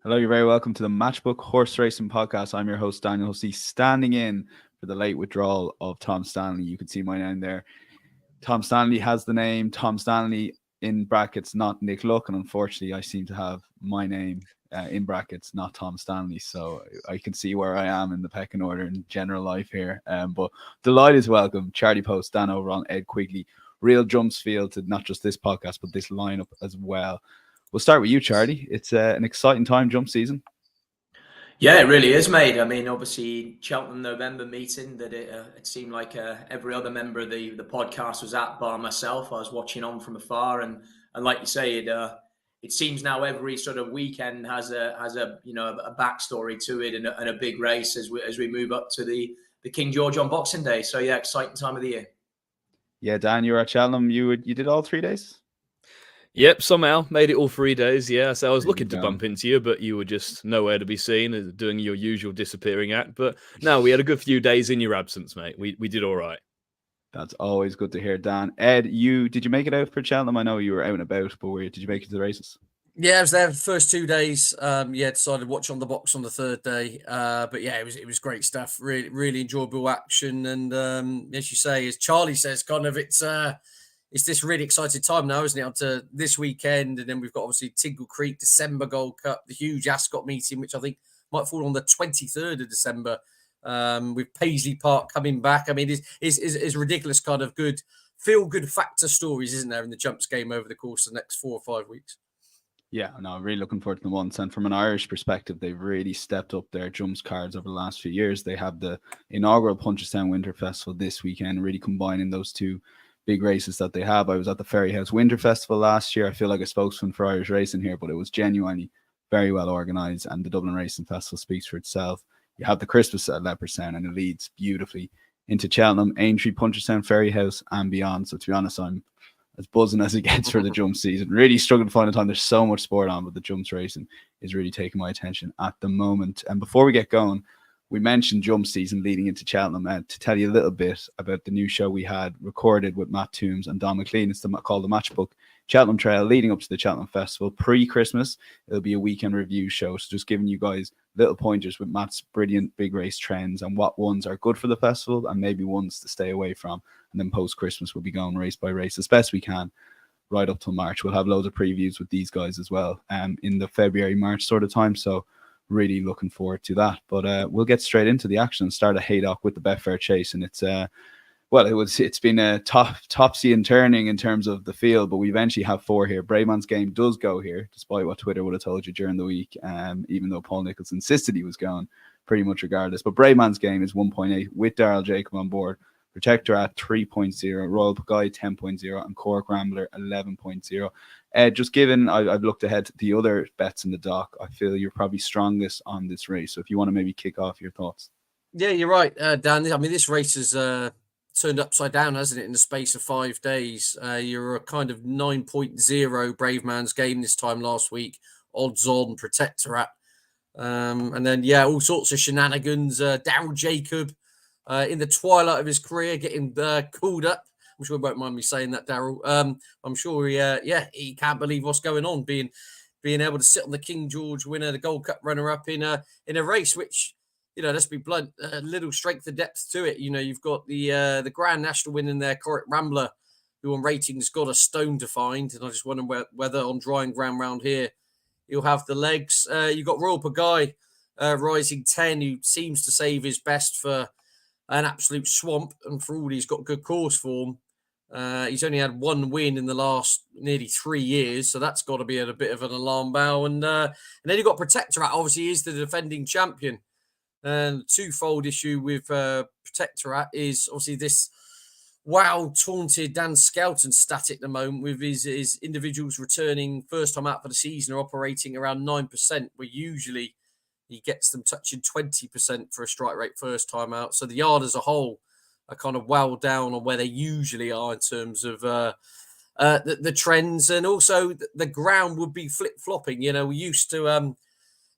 Hello, you're very welcome to the Matchbook Horse Racing Podcast. I'm your host, Daniel Hussey, standing in for the late withdrawal of Tom Stanley. You can see my name there. Tom Stanley has the name Tom Stanley in brackets, not Nick Luck, and unfortunately I seem to have my name in brackets, not Tom Stanley, so I can see where I am in the pecking order in general life here. But delight is welcome. Charlie Poste, Dan Overall, Ed Quigley. Real jumps feel to not just this podcast, but this lineup as well. We'll start with you, Charlie. It's an exciting time, jump season. Yeah, it really is, mate. I mean, obviously, Cheltenham November meeting that it seemed like every other member of the podcast was at, bar myself. I was watching on from afar, and like you say, it seems now every sort of weekend has a backstory to it and a big race as we move up to the King George on Boxing Day. So yeah, exciting time of the year. Yeah, Dan, you were at Cheltenham. You did all 3 days? Yep, somehow made it all 3 days. Yeah, so I was looking to bump into you, but you were just nowhere to be seen, doing your usual disappearing act. But no, we had a good few days in your absence, mate. We did all right. That's always good to hear, Dan. Ed, did you make it out for Cheltenham? I know you were out and about, but did you make it to the races? Yeah, I was there the first 2 days. Decided to watch on the box on the third day. But yeah, it was great stuff. Really, really enjoyable action. And as you say, as Charlie says, kind of it's this really exciting time now, isn't it? Up to this weekend, and then we've got obviously Tingle Creek December Gold Cup, the huge ASCOT meeting, which I think might fall on the 23rd of December. With Paisley Park coming back. I mean, it's ridiculous kind of good feel-good factor stories, isn't there, in the jumps game over the course of the next 4 or 5 weeks? Yeah, no, I'm really looking forward to the ones. And from an Irish perspective, they've really stepped up their jumps cards over the last few years. They have the inaugural Punchestown Winter Festival this weekend, really combining those two big races that they have. I was at the Ferryhouse Winter Festival last year. I feel like a spokesman for Irish racing here, but it was genuinely very well organised, and the Dublin Racing Festival speaks for itself. You have the Christmas at Leopardstown, and it leads beautifully into Cheltenham, Aintree, Punchestown, Ferryhouse, and beyond. So to be honest, I'm as buzzing as it gets for the jump season. Really struggling to find the time. There's so much sport on, but the jumps racing is really taking my attention at the moment. And before we get going, we mentioned jump season leading into Cheltenham, to tell you a little bit about the new show we had recorded with Matt Toombs and Don McLean. It's called The Matchbook Cheltenham Trail, leading up to the Cheltenham Festival. Pre-Christmas, it'll be a weekend review show. So just giving you guys little pointers with Matt's brilliant big race trends and what ones are good for the festival and maybe ones to stay away from. And then post-Christmas, we'll be going race by race as best we can right up till March. We'll have loads of previews with these guys as well in the February, March sort of time. So really looking forward to that. But we'll get straight into the action and start at Haydock with the Betfair Chase. And it's been a topsy and turning in terms of the field, but we eventually have 4 here. Braveman's Game does go here, despite what Twitter would have told you during the week, even though Paul Nichols insisted he was going pretty much regardless. But Braveman's Game is 1.8 with Daryl Jacob on board. Protector at 3.0, Royal Guy 10.0, and Cork Rambler 11.0. Just given I've looked ahead to the other bets in the dock, I feel you're probably strongest on this race. So if you want to maybe kick off your thoughts. Yeah, you're right, Dan. I mean, this race has turned upside down, hasn't it, in the space of 5 days? You're a kind of 9.0 Braveman's Game this time last week, odds on Protector at. And then, all sorts of shenanigans. Daryl Jacob, in the twilight of his career, getting called up. I'm sure he won't mind me saying that, Daryl. I'm sure he can't believe what's going on, being able to sit on the King George winner, the Gold Cup runner-up in a race which, let's be blunt, a little strength and depth to it. You've got the Grand National win in there, Cork Rambler, who on ratings got a stone to find, and I just wonder whether on drying ground round here he'll have the legs. You've got Royal Pagaille rising 10, who seems to save his best for an absolute swamp, and for all he's got good course form. He's only had 1 win in the last nearly 3 years, so that's got to be at a bit of an alarm bell. And then you've got Protector at, obviously he's the defending champion. And twofold issue with Protector at is obviously this taunted Dan Skelton stat at the moment, with his individuals returning first time out for the season are operating around 9%, where usually he gets them touching 20% for a strike rate first time out. So the yard as a whole are kind of well down on where they usually are in terms of the trends. And also the ground would be flip-flopping. We used to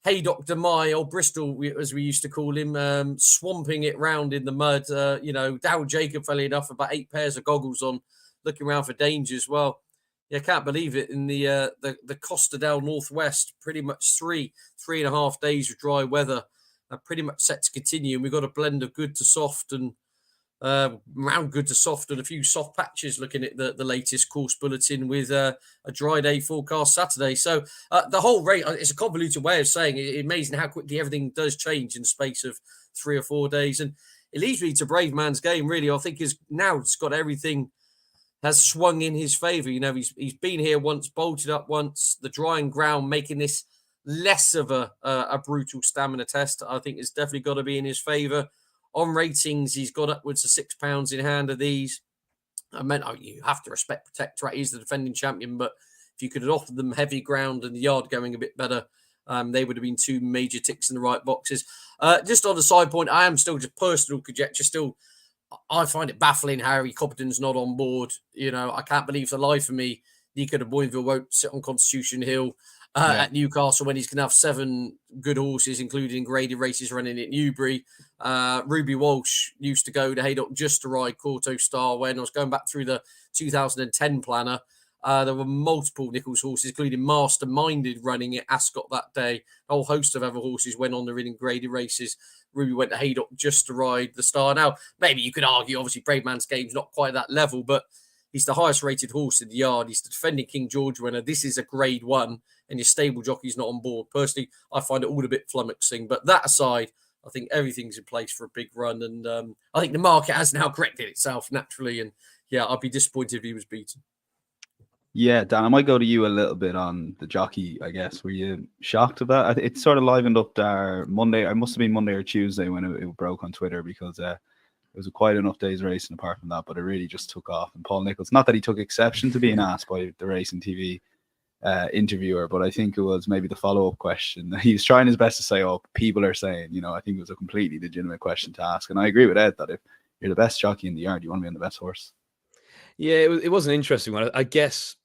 Haydock Demai, or Bristol, as we used to call him, swamping it round in the mud. Daryl Jacob, funnily enough, about 8 pairs of goggles on, looking around for danger as well. Yeah, I can't believe it. In the Costa del Northwest, pretty much 3.5 days of dry weather are pretty much set to continue. And we've got a blend of good to soft and round good to soft and a few soft patches looking at the latest course bulletin with a dry day forecast Saturday. So the whole rate, it's a convoluted way of saying it. It's amazing how quickly everything does change in the space of 3 or 4 days. And it leads me to Brave Man's Game, really. I think is now it's got everything has swung in his favour. You know, he's been here once, bolted up once, the drying ground making this less of a brutal stamina test. I think it's definitely got to be in his favour. On ratings, he's got upwards of £6 in hand of these. I meant you have to respect Protectorate. He's the defending champion, but if you could have offered them heavy ground and the yard going a bit better, they would have been 2 major ticks in the right boxes. Just on a side point, I am still just personal conjecture. Still, I find it baffling how Harry Cobden's not on board. You know, I can't believe for the life of me Nico de Boinville won't sit on Constitution Hill at Newcastle when he's going to have 7 good horses, including graded races running at Newbury. Ruby Walsh used to go to Haydock just to ride Corto Star. When I was going back through the 2010 planner, there were multiple Nichols horses, including Masterminded, running at Ascot that day. A whole host of other horses went on the winning graded races. Ruby went to Haydock just to ride the Star. Now, maybe you could argue, obviously, Brave Man's Game's not quite that level, but he's the highest rated horse in the yard. He's the defending King George winner. This is a grade 1, and your stable jockey's not on board. Personally, I find it all a bit flummoxing. But that aside, I think everything's in place for a big run. And I think the market has now corrected itself naturally. And yeah, I'd be disappointed if he was beaten. Yeah, Dan, I might go to you a little bit on the jockey, I guess. Were you shocked about it? It sort of livened up there Monday. It must have been Monday or Tuesday when it broke on Twitter, because it was a quite enough day's racing apart from that, but it really just took off. And Paul Nicholls, not that he took exception to being asked by the Racing TV interviewer, but I think it was maybe the follow-up question. He was trying his best to say, oh, people are saying, you know, I think it was a completely legitimate question to ask. And I agree with Ed that if you're the best jockey in the yard, you want to be on the best horse. Yeah, it was an interesting one. I guess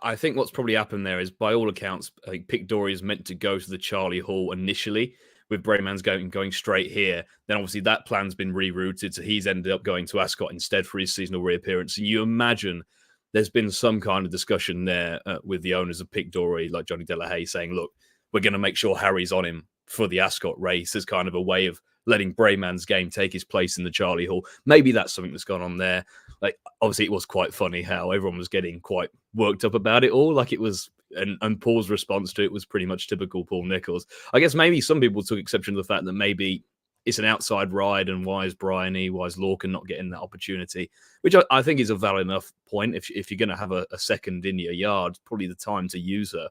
I think what's probably happened there is, by all accounts, I think Pic D'Orhy is meant to go to the Charlie Hall initially, with Brave Man's going straight here. Then obviously that plan's been rerouted, so he's ended up going to Ascot instead for his seasonal reappearance. And you imagine there's been some kind of discussion there with the owners of Pic D'Orhy, like Johnny Delahaye, saying, look, we're going to make sure Harry's on him for the Ascot race as kind of a way of letting Brave Man's Game take his place in the Charlie Hall. Maybe that's something that's gone on there. Like, obviously it was quite funny how everyone was getting quite worked up about it all. Like, it was, and Paul's response to it was pretty much typical Paul Nicholls. I guess maybe some people took exception to the fact that maybe it's an outside ride, and why is Bryony, why is Lorcan not getting that opportunity? Which I think is a valid enough point. If you're going to have a second in your yard, probably the time to use her.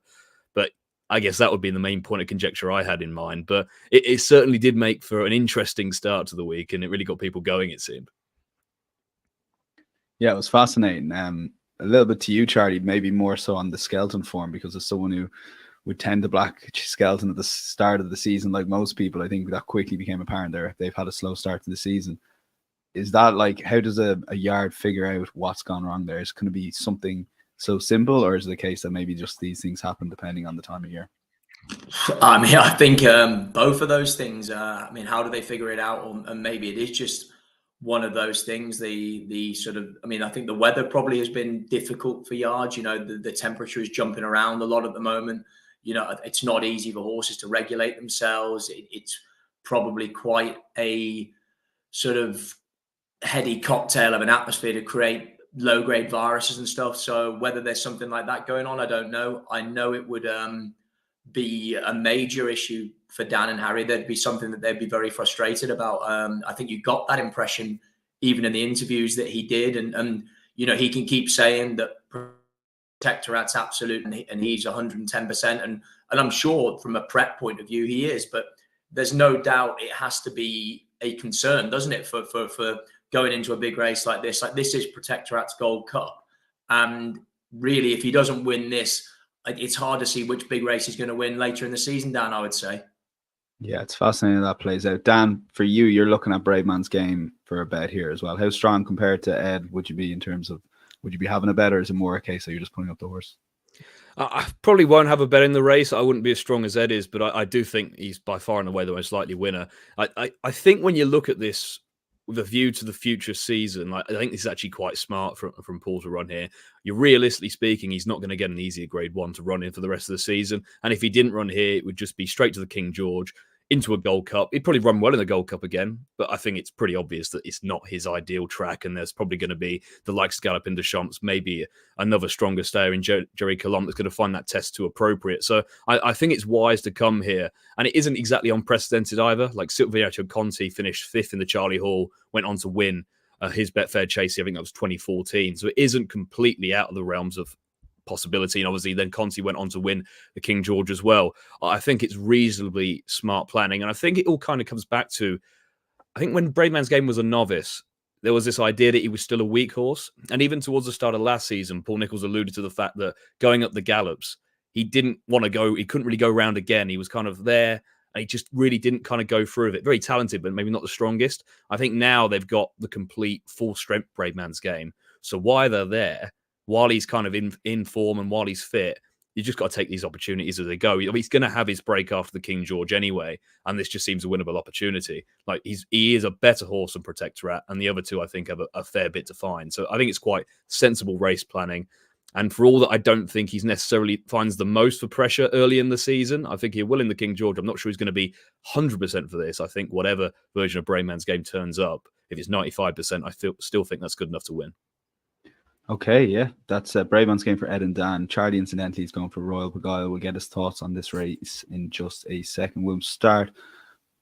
But I guess that would be the main point of conjecture I had in mind. But it certainly did make for an interesting start to the week, and it really got people going, it seemed. Yeah, it was fascinating. A little bit to you, Charlie, maybe more so on the skeleton form, because as someone who would tend to black skeleton at the start of the season, like most people, I think that quickly became apparent there. They've had a slow start to the season. Is that like, how does a yard figure out what's gone wrong there? Is it going to be something so simple, or is it the case that maybe just these things happen depending on the time of year? I mean, I think both of those things. I mean, how do they figure it out? Or maybe it is just one of those things. The sort of, I mean, I think the weather probably has been difficult for yards. You know, the temperature is jumping around a lot at the moment. You know, it's not easy for horses to regulate themselves. It's probably quite a sort of heady cocktail of an atmosphere to create low-grade viruses and stuff. So whether there's something like that going on, I don't know. I know it would be a major issue for Dan and Harry. There'd be something that they'd be very frustrated about. I think you got that impression even in the interviews that he did. And you know, he can keep saying that Protectorate's absolute and he's 110%. And I'm sure from a prep point of view, he is. But there's no doubt it has to be a concern, doesn't it, for going into a big race like this? Like, this is Protectorate's Gold Cup. And really, if he doesn't win this, it's hard to see which big race he's going to win later in the season, Dan, I would say. Yeah, it's fascinating that plays out. Dan, for you, you're looking at Brave Man's Game for a bet here as well. How strong compared to Ed would you be in terms of, would you be having a bet, or is it more a case that you're just putting up the horse? I probably won't have a bet in the race. I wouldn't be as strong as Ed is, but I do think he's by far and away the most likely winner. I think when you look at this with a view to the future season, I think this is actually quite smart from Paul to run here. You're realistically speaking, he's not going to get an easier grade 1 to run in for the rest of the season. And if he didn't run here, it would just be straight to the King George, into a Gold Cup. He'd probably run well in the Gold Cup again, but I think it's pretty obvious that it's not his ideal track, and there's probably going to be the likes of Galopin Des Champs, maybe another stronger stayer in Jerry Colomb that's going to find that test too appropriate. So I think it's wise to come here, and it isn't exactly unprecedented either. Like Silvio Conti finished 5th in the Charlie Hall, went on to win his Betfair Chasey, I think that was 2014. So it isn't completely out of the realms of possibility. And obviously then Conti went on to win the King George as well. I think it's reasonably smart planning. And I think it all kind of comes back to, I think when Braveman's Game was a novice, there was this idea that he was still a weak horse. And even towards the start of last season, Paul Nicholls alluded to the fact that going up the gallops, he didn't want to go, he couldn't really go round again. He was kind of there and he just really didn't kind of go through with it. Very talented, but maybe not the strongest. I think now they've got the complete full strength Braveman's Game. So while they're there, while he's kind of in form and while he's fit, you just got to take these opportunities as they go. I mean, he's going to have his break after the King George anyway, and this just seems a winnable opportunity. Like he is a better horse than Protectorat, and the other two I think have a fair bit to find. So I think it's quite sensible race planning. And for all that, I don't think he's necessarily finds the most for pressure early in the season. I think he will in the King George. I'm not sure he's going to be 100% for this. I think whatever version of Braveman's Game turns up, if it's 95%, I still think that's good enough to win. Okay, yeah, that's Braveman's Game for Ed and Dan. Charlie, incidentally, is going for Royal Beguile. We'll get his thoughts on this race in just a second. We'll start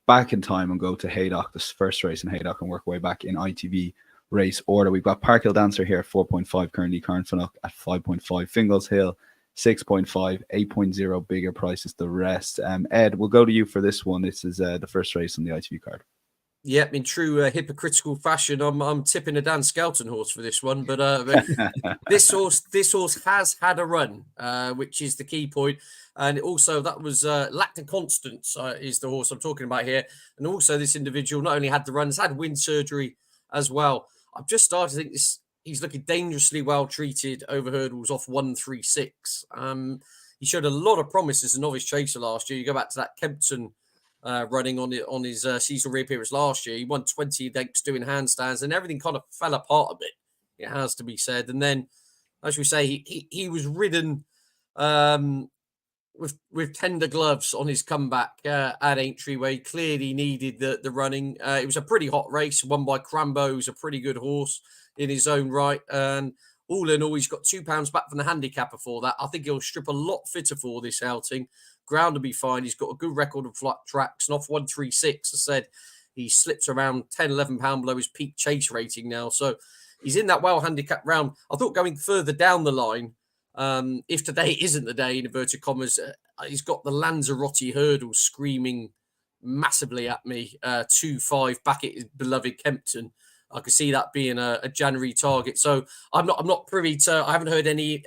back in time and go to Haydock, this first race in Haydock, and work our way back in ITV race order. We've got Parkhill Dancer here at 4.5, currently Carnfanock at 5.5, Fingal's Hill 6.5, 8.0 bigger prices the rest. Ed, we'll go to you for this one. This is the first race on the ITV card. Yep, in true hypocritical fashion, I'm tipping a Dan Skelton horse for this one, but this horse has had a run, which is the key point, and also that was Lacton Constance is the horse I'm talking about here, and also this individual not only had the runs, had wind surgery as well. I've just started to think he's looking dangerously well treated over hurdles off 136. He showed a lot of promise as a novice chaser last year. You go back to that Kempton. Running on his seasonal reappearance last year. He won 20 lengths doing handstands and everything kind of fell apart a bit, it has to be said. And then, as we say, he was ridden with tender gloves on his comeback at Aintree, where he clearly needed the running. It was a pretty hot race, won by Crambo, who's a pretty good horse in his own right. And all in all, he's got £2 back from the handicap before that. I think he'll strip a lot fitter for this outing. Ground will be fine. He's got a good record of flat tracks, and off 136, I said he slips around 10, 11 pound below his peak chase rating now. So he's in that well handicapped round. I thought going further down the line, if today isn't the day, in inverted commas, he's got the Lanzarote hurdle screaming massively at me. 2-5 back at his beloved Kempton. I could see that being a January target. So I'm not privy to. I haven't heard any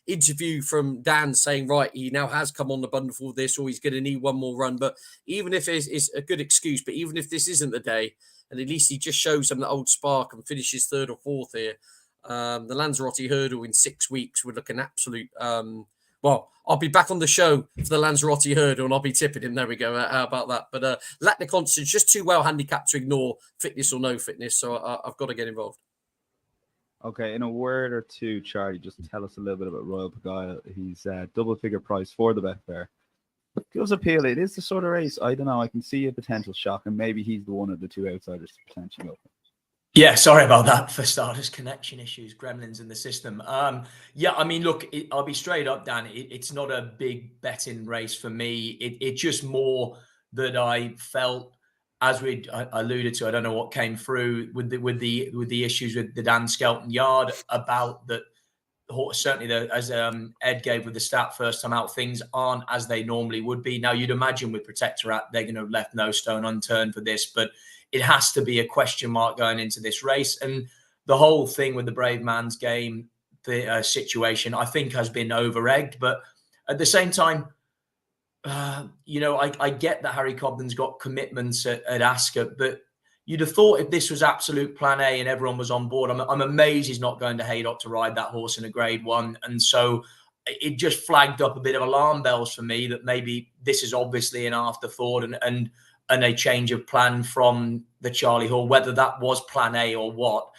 interview from Dan saying, right, he now has come on the bundle for this, or he's going to need one more run. But even if it's a good excuse, but even if this isn't the day, and at least he just shows them that old spark and finishes third or fourth here, the Lanzarote hurdle in 6 weeks would look an absolute. Well, I'll be back on the show for the Lanzarote hurdle and I'll be tipping him. There we go. How about that? But Lacton Constance just too well handicapped to ignore fitness or no fitness. So I've got to get involved. Okay, in a word or two, Charlie, just tell us a little bit about Royal Beguile. He's double figure price for the Betfair. Does appeal. It is the sort of race, I don't know, I can see a potential shock, and maybe he's the one of the two outsiders to potentially go. Yeah, sorry about that. For starters, connection issues, gremlins in the system. Yeah, I mean, look, I'll be straight up, Dan. It's not a big betting race for me. It's just more that I felt, as we alluded to, I don't know what came through with the issues with the Dan Skelton yard about that. Certainly, as Ed gave with the stat first time out, things aren't as they normally would be. Now, you'd imagine with Protectorat, they're going to have left no stone unturned for this, but it has to be a question mark going into this race. And the whole thing with the Braveman's Game, the situation, I think has been over-egged. But at the same time, I get that Harry Cobden's got commitments at ASCOT, but you'd have thought if this was absolute plan A and everyone was on board, I'm amazed he's not going to Haydock to ride that horse in a grade one. And so it just flagged up a bit of alarm bells for me that maybe this is obviously an afterthought. And and a change of plan from the Charlie Hall, whether that was plan A or what.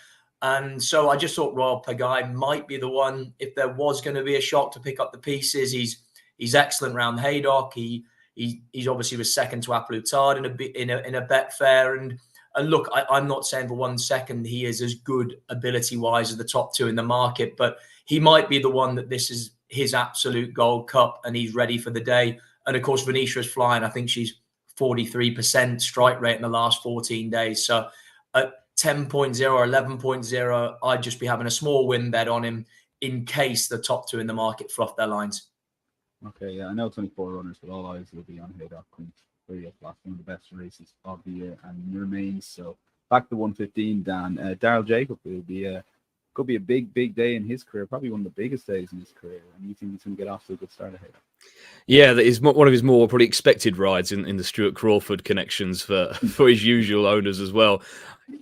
And so I just thought Royal Pagaille might be the one if there was going to be a shock to pick up the pieces. He's excellent round Haydock. He's obviously was second to Applutard in a Betfair. And look, I'm not saying for 1 second he is as good ability-wise as the top two in the market, but he might be the one that this is his absolute gold cup and he's ready for the day. And of course, Venetia is flying. I think she's 43% strike rate in the last 14 days. So at 10.0 or 11.0, I'd just be having a small win bet on him in case the top two in the market fluff their lines. Okay, yeah, I know 24 runners, but all eyes will be on Haydock and one of the best races of the year and remains. So back to 115, Dan. Daryl Jacob could be a big day in his career, probably one of the biggest days in his career. And you think he's going to get off to a good start ahead? Yeah, that is one of his more probably expected rides in the Stuart Crawford connections for his usual owners as well.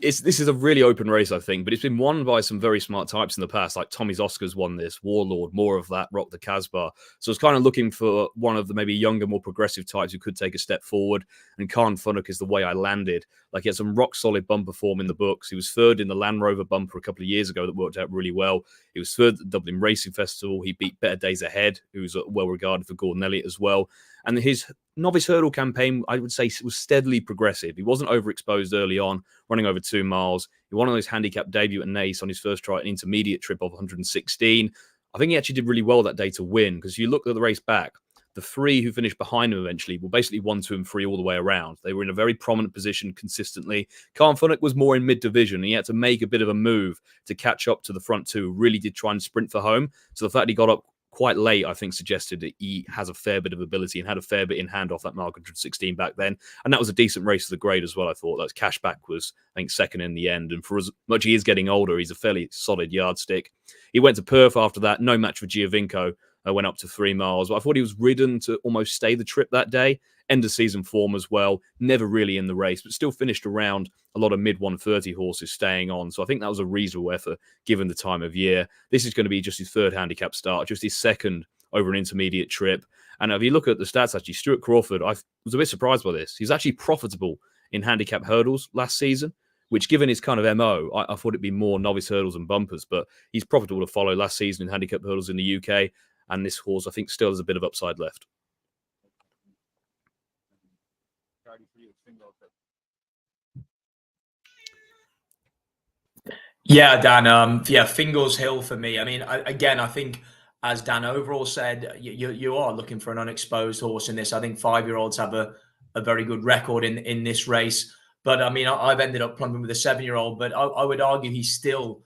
This is a really open race, I think, but it's been won by some very smart types in the past, like Tommy's Oscars won this, Warlord, more of that, Rock the Casbah. So it's kind of looking for one of the maybe younger, more progressive types who could take a step forward. And Khan Funnock is the way I landed. Like, he had some rock solid bumper form in the books. He was third in the Land Rover bumper a couple of years ago that worked out really well. He was third at the Dublin Racing Festival. He beat Better Days Ahead, who's well regarded for Gordon Elliott as well. And his novice hurdle campaign, I would say, was steadily progressive. He wasn't overexposed early on, running over 2 miles. He won on his handicap debut at Naas on his first try, an intermediate trip of 116. I think he actually did really well that day to win, because if you look at the race back, the 3 who finished behind him eventually were basically 1, 2, and 3 all the way around. They were in a very prominent position consistently. Khan Funnock was more in mid-division. He had to make a bit of a move to catch up to the front 2, who really did try and sprint for home. So the fact he got up quite late, I think, suggested that he has a fair bit of ability and had a fair bit in hand off that mark 116 back then. And that was a decent race for the grade as well, I thought. That Cashback was, I think, second in the end. And for as much he is getting older, he's a fairly solid yardstick. He went to Perth after that. No match for Giovinco. Went up to 3 miles. But I thought he was ridden to almost stay the trip that day. End of season form as well. Never really in the race, but still finished around a lot of mid 130 horses staying on. So I think that was a reasonable effort given the time of year. This is going to be just his 3rd handicap start, just his 2nd over an intermediate trip. And if you look at the stats, actually, Stuart Crawford, I was a bit surprised by this. He's actually profitable in handicap hurdles last season, which, given his kind of MO, I thought it'd be more novice hurdles and bumpers, but he's profitable to follow last season in handicap hurdles in the UK. And this horse, I think, still has a bit of upside left. Yeah, Dan. Fingles Hill for me. I mean, I think, as Dan Overall said, you are looking for an unexposed horse in this. I think 5-year-olds have a very good record in this race. But I mean, I've ended up plumping with a 7-year-old, but I would argue he's still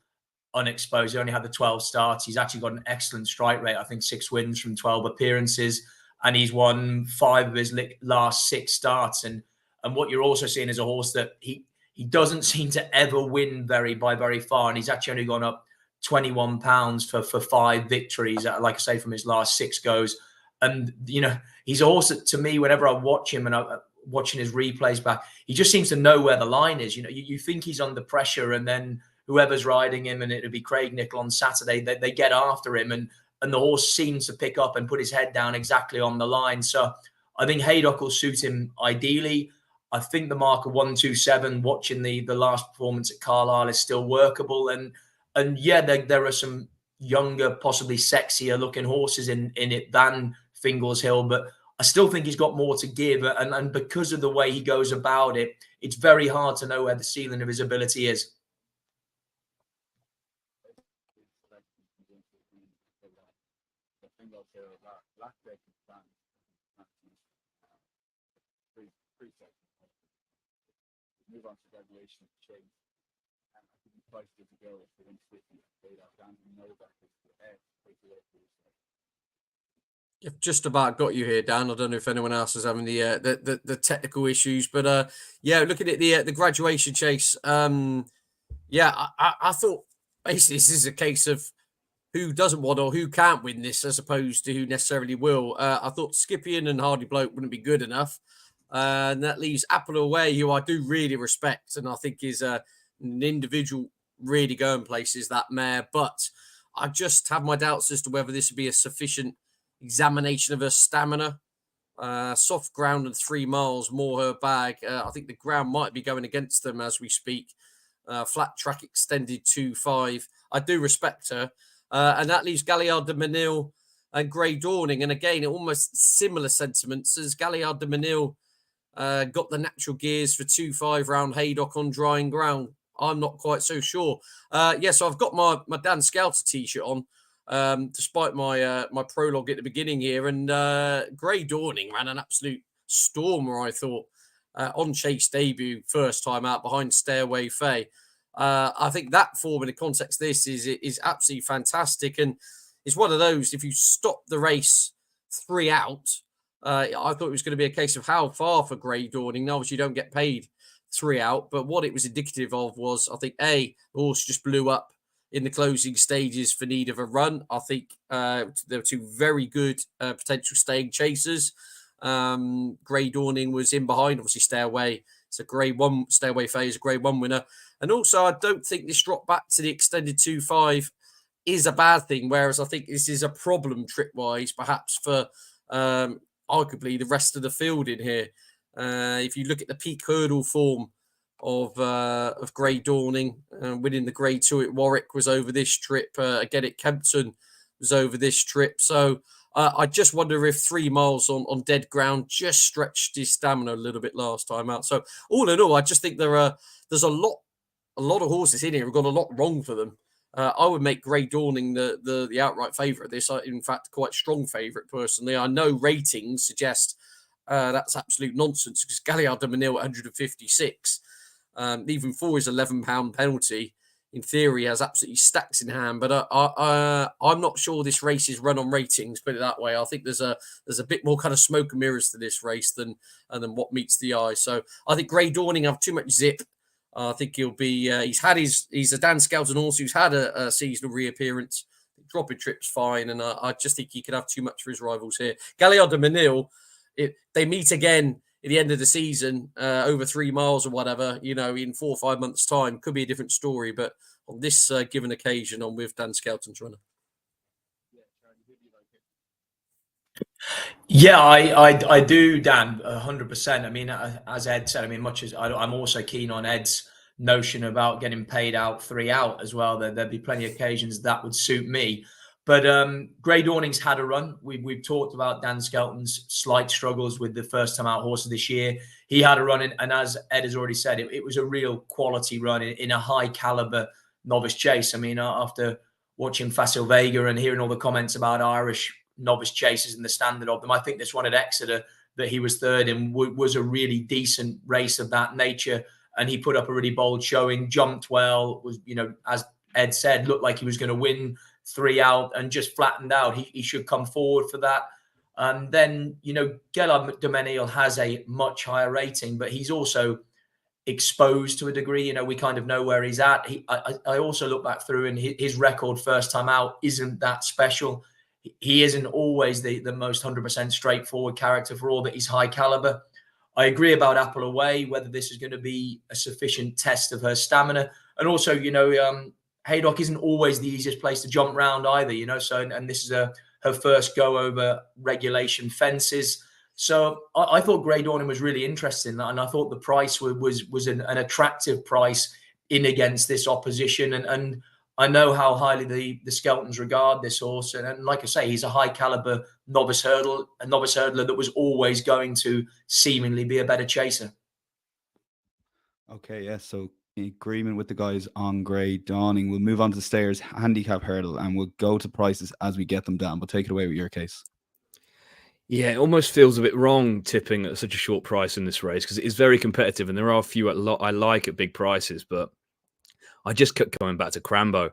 unexposed. He only had the 12 starts. He's actually got an excellent strike rate. I think 6 wins from 12 appearances, and he's won 5 of his last 6 starts. And what you're also seeing is a horse that he doesn't seem to ever win by very far. And he's actually only gone up £21 for 5 victories, like I say, from his last 6 goes. And, he's a horse that, to me, whenever I watch him and I'm watching his replays back, he just seems to know where the line is. You think he's under pressure, and then whoever's riding him, and it'll be Craig Nicol on Saturday, they get after him, and the horse seems to pick up and put his head down exactly on the line. So I think Haydock will suit him ideally. I think the mark of 127, watching the last performance at Carlisle, is still workable. And yeah, there are some younger, possibly sexier looking horses in it than Fingles Hill, but I still think he's got more to give. And because of the way he goes about it, it's very hard to know where the ceiling of his ability is. Move on to graduation change. And I think twice to go if they went 50 Haydock and Novak is You've just about got you here, Dan. I don't know if anyone else is having the technical issues, but looking at the graduation chase, I thought basically this is a case of who doesn't want or who can't win this, as opposed to who necessarily will. I thought Scipion and Hardy Bloke wouldn't be good enough. And that leaves BeGambleAware, who I do really respect, and I think is an individual really going places, that mare. But I just have my doubts as to whether this would be a sufficient examination of her stamina. Soft ground and 3 miles, more her bag. I think the ground might be going against them as we speak. Flat track extended 2-5. I do respect her. And that leaves Galliard de Menil and Grey Dawning. And again, almost similar sentiments as Galliard de Menil got the natural gears for 2-5 round Haydock on drying ground. I'm not quite so sure. So I've got my Dan Scouter t-shirt on, despite my my prologue at the beginning here. And Grey Dawning ran an absolute stormer, I thought, on Chase debut, first time out behind Stairway Faye. I think that form in the context of this is absolutely fantastic. And it's one of those, if you stop the race 3 out, I thought it was going to be a case of how far for Grey Dawning. Obviously, you don't get paid 3 out, but what it was indicative of was, I think, the horse just blew up in the closing stages for need of a run. I think there were 2 very good potential staying chasers. Grey Dawning was in behind, obviously Stairway. It's a Grade 1, Stairway Faye is a Grade 1 winner. And also, I don't think this drop back to the extended 2-5 is a bad thing, whereas I think this is a problem trip-wise, perhaps for arguably the rest of the field in here. If you look at the peak hurdle form of Grey Dawning, winning the Grade 2 at Warwick was over this trip. Again, at Kempton was over this trip. So I just wonder if 3 miles on dead ground just stretched his stamina a little bit last time out. So all in all, I just think there's a lot of horses in here who've got a lot wrong for them. I would make Grey Dawning the outright favourite. This, in fact, quite strong favourite personally. I know ratings suggest that's absolute nonsense because Galliard de Menil at 156, even for his £11 penalty, in theory, has absolutely stacks in hand. But I'm not sure this race is run on ratings. Put it that way. I think there's a bit more kind of smoke and mirrors to this race than what meets the eye. So I think Grey Dawning have too much zip. I think he'll be. He's a Dan Skelton horse who's had a seasonal reappearance. Dropping trip's fine, and I just think he could have too much for his rivals here. Galliard de Menil, they meet again at the end of the season, over 3 miles or whatever. In 4 or 5 months' time, could be a different story. But on this given occasion, I'm with Dan Skelton's runner. Yeah, I do, Dan, 100%. I mean, as Ed said, I mean, much as I'm also keen on Ed's notion about getting paid out 3 out as well. There'd be plenty of occasions that would suit me. But Grey Dawning's had a run. We've talked about Dan Skelton's slight struggles with the first time out horses this year. He had a run, and as Ed has already said, it was a real quality run in a high caliber novice chase. I mean, after watching Facile Vega and hearing all the comments about Irish novice chasers and the standard of them, I think this one at Exeter that he was third in was a really decent race of that nature, and he put up a really bold showing, jumped well, was, as Ed said, looked like he was going to win 3 out and just flattened out. He should come forward for that. And then, Galliard de Menil has a much higher rating, but he's also exposed to a degree. We kind of know where he's at. I also look back through, and his record first time out isn't that special. He isn't always the most 100% straightforward character for all that he's high caliber. I agree about Apple Away, whether this is going to be a sufficient test of her stamina. And also, Haydock isn't always the easiest place to jump round either, so, and this is her first go over regulation fences. So I thought Grey Dawning was really interesting, and I thought the price was an attractive price in against this opposition. And I know how highly the Skeltons regard this horse. And like I say, he's a high caliber novice hurdler that was always going to seemingly be a better chaser. Okay, yeah, so in agreement with the guys on Grey Dawning. We'll move on to the Stayers handicap hurdle, and we'll go to prices as we get them down. But take it away with your case. Yeah, it almost feels a bit wrong tipping at such a short price in this race because it is very competitive, and there are a few I like at big prices, but I just kept going back to Crambo.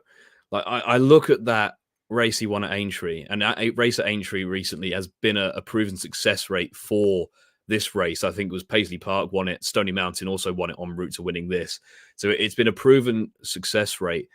Like I look at that race he won at Aintree, and that race at Aintree recently has been a proven success rate for this race. I think it was Paisley Park won it. Stony Mountain also won it en route to winning this. So it's been a proven success rate,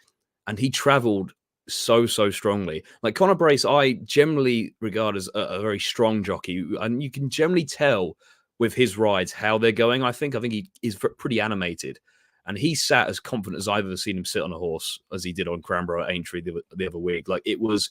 and he travelled so strongly. Like Conor Brace, I generally regard as a very strong jockey, and you can generally tell with his rides how they're going. I think he is pretty animated, and he sat as confident as I've ever seen him sit on a horse as he did on Cranbrough at Aintree the other week. Like it was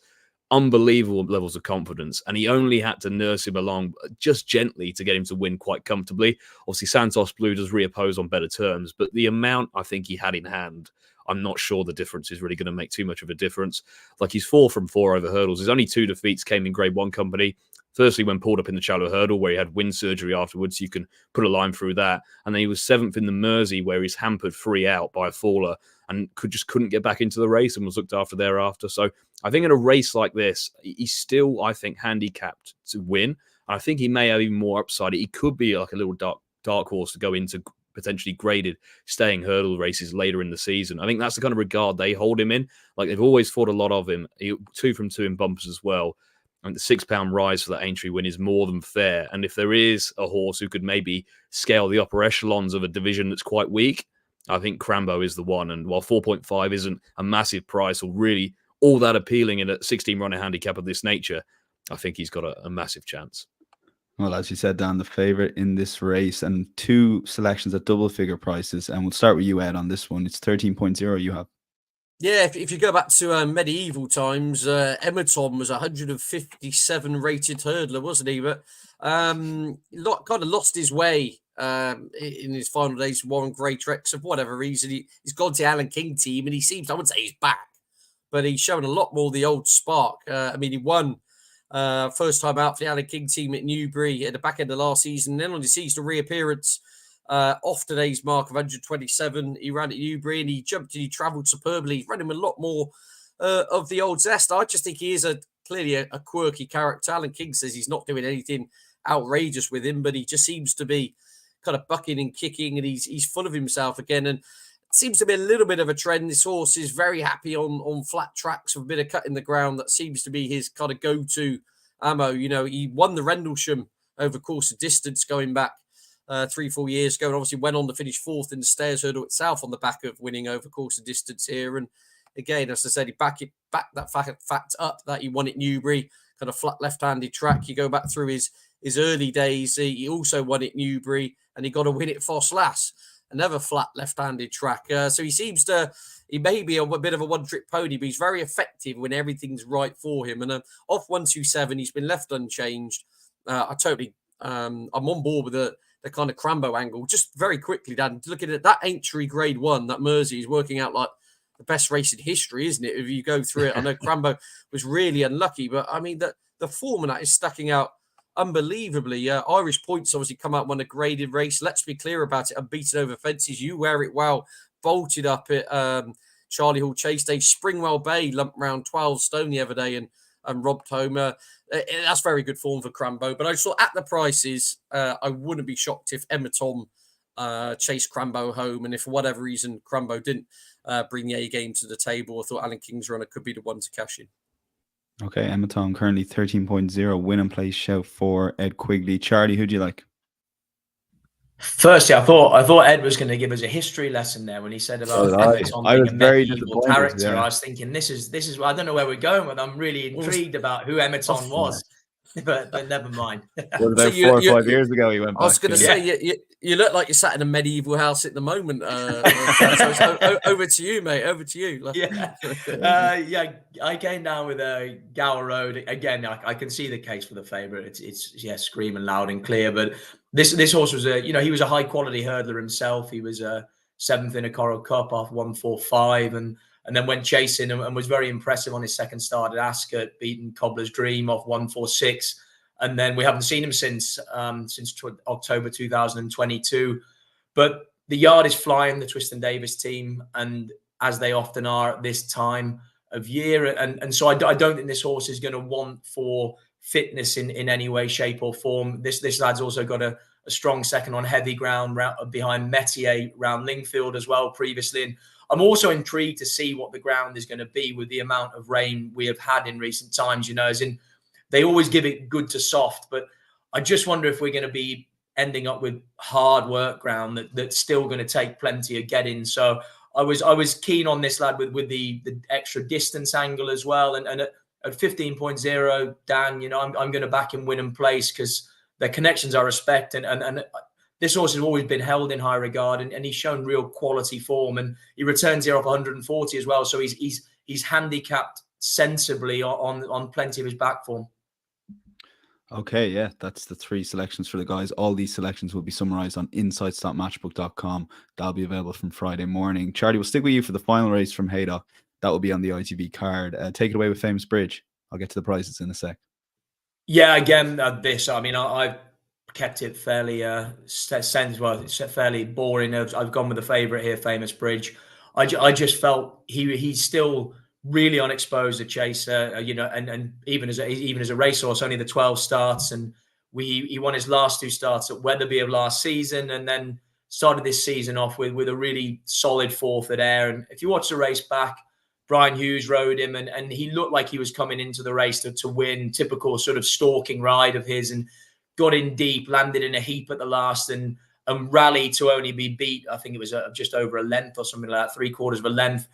unbelievable levels of confidence, and he only had to nurse him along just gently to get him to win quite comfortably. Obviously, Santos Blue does reoppose on better terms, but the amount I think he had in hand, I'm not sure the difference is really going to make too much of a difference. Like, he's 4 from 4 over hurdles. His only 2 defeats came in Grade 1 company. Firstly, when pulled up in the shallow hurdle, where he had wind surgery afterwards, you can put a line through that. And then he was 7th in the Mersey, where he's hampered 3 out by a faller and couldn't get back into the race and was looked after thereafter. So I think in a race like this, he's still, I think, handicapped to win. And I think he may have even more upside. He could be like a little dark horse to go into potentially graded staying hurdle races later in the season. I think that's the kind of regard they hold him in. Like, they've always thought a lot of him. 2 from 2 in bumpers as well. And the £6 rise for that Aintree win is more than fair. And if there is a horse who could maybe scale the upper echelons of a division that's quite weak, I think Crambo is the one. And while 4.5 isn't a massive price or really all that appealing in a 16-runner handicap of this nature, I think he's got a massive chance. Well, as you said, Dan, the favourite in this race, and 2 selections at double figure prices. And we'll start with you, Ed, on this one. It's 13.0 you have. Yeah, if you go back to medieval times, Emerton was 157 rated hurdler, wasn't he? But kind of lost his way in his final days. Warren Greatrex, for whatever reason, he's gone to Alan King team, and he seems, I wouldn't say he's back, but he's shown a lot more the old spark. I mean, he won first time out for the Alan King team at Newbury at the back end of last season. Then on his seasonal reappearance, off today's mark of 127, he ran at Newbury and he jumped and he travelled superbly. He ran him a lot more of the old zest. I just think he is clearly a quirky character. Alan King says he's not doing anything outrageous with him, but he just seems to be kind of bucking and kicking, and he's full of himself again. And it seems to be a little bit of a trend. This horse is very happy on flat tracks with a bit of cut in the ground. That seems to be his kind of go-to ammo. You know, he won the Rendlesham over course of distance going back 3-4 years ago, and obviously went on to finish 4th in the Stairs Hurdle itself on the back of winning over course of distance here. And again, as I said, he backed that fact up that he won at Newbury, kind of flat left-handed track. You go back through his early days, he also won at Newbury, and he got a win at Foss Lass, another flat left-handed track. So he may be a bit of a one-trick pony, but he's very effective when everything's right for him. And off 127, he's been left unchanged. I'm on board with the kind of Crambo angle. Just very quickly, Dan, looking at that Aintree Grade 1, that Mersey is working out like the best race in history, isn't it? If you go through it, I know Crambo was really unlucky, but I mean, the form of that is stacking out unbelievably. Irish Points obviously come out, won a graded race. Let's be clear about it. Unbeaten over fences. You Wear It Well bolted up at Charlie Hall Chase Day. Springwell Bay lumped round 12 stone the other day and robbed home. That's very good form for Crambo. But I saw at the prices, I wouldn't be shocked if Emma Tom chased Crambo home. And if for whatever reason Crambo didn't bring the A game to the table, I thought Alan King's runner could be the one to cash in. Okay, Emma Tom currently 13.0, win and place shout for Ed Quigley. Charlie, who do you like? Firstly, I thought Ed was going to give us a history lesson there when he said about Tom being a medieval character. Yeah. I was thinking this is I don't know where we're going, but I'm really intrigued about who Emerton was. But never mind. What about 4 or 5 years ago he went back? I was going to say you look like you're sat in a medieval house at the moment. So over to you, mate. Over to you. I came down with Gower Road again. I can see the case for the favourite. It's screaming loud and clear. But this horse was he was a high quality hurdler himself. He was 7th in a Coral Cup off 145 and then went chasing and was very impressive on his second start at Ascot, beating Cobbler's Dream off 146. And then we haven't seen him since October 2022. But the yard is flying, the Twiston Davis team, and as they often are at this time of year. And so I don't think this horse is going to want for fitness in any way, shape or form. This lad's also got a strong second on heavy ground behind Metier round Lingfield as well previously. And I'm also intrigued to see what the ground is going to be with the amount of rain we have had in recent times, as in they always give it good to soft, but I just wonder if we're going to be ending up with hard work ground that's still going to take plenty of getting. So I was keen on this lad with the extra distance angle as well. And at 15.0, Dan, I'm going to back him win and place because their connections I respect. And this horse has always been held in high regard, and he's shown real quality form. And he returns here off 140 as well. So he's handicapped sensibly on plenty of his back form. Okay, yeah, that's the 3 selections for the guys. All these selections will be summarized on insights.matchbook.com. That'll be available from Friday morning. Charlie, we'll stick with you for the final race from Haydock. That will be on the ITV card. Take it away with Famous Bridge. I'll get to the prizes in a sec. Yeah, again, I've kept it fairly fairly boring. I've gone with the favourite here, Famous Bridge. I just felt he's still really unexposed, a chaser, and even as a racehorse, only the 12 starts, and he won his last 2 starts at Wetherby of last season, and then started this season off with a really solid 4th at Ayr. And if you watch the race back, Brian Hughes rode him, and he looked like he was coming into the race to win. Typical sort of stalking ride of his, and got in deep, landed in a heap at the last, and rallied to only be beat. I think it was just over a length or something like that, 3/4 of a length.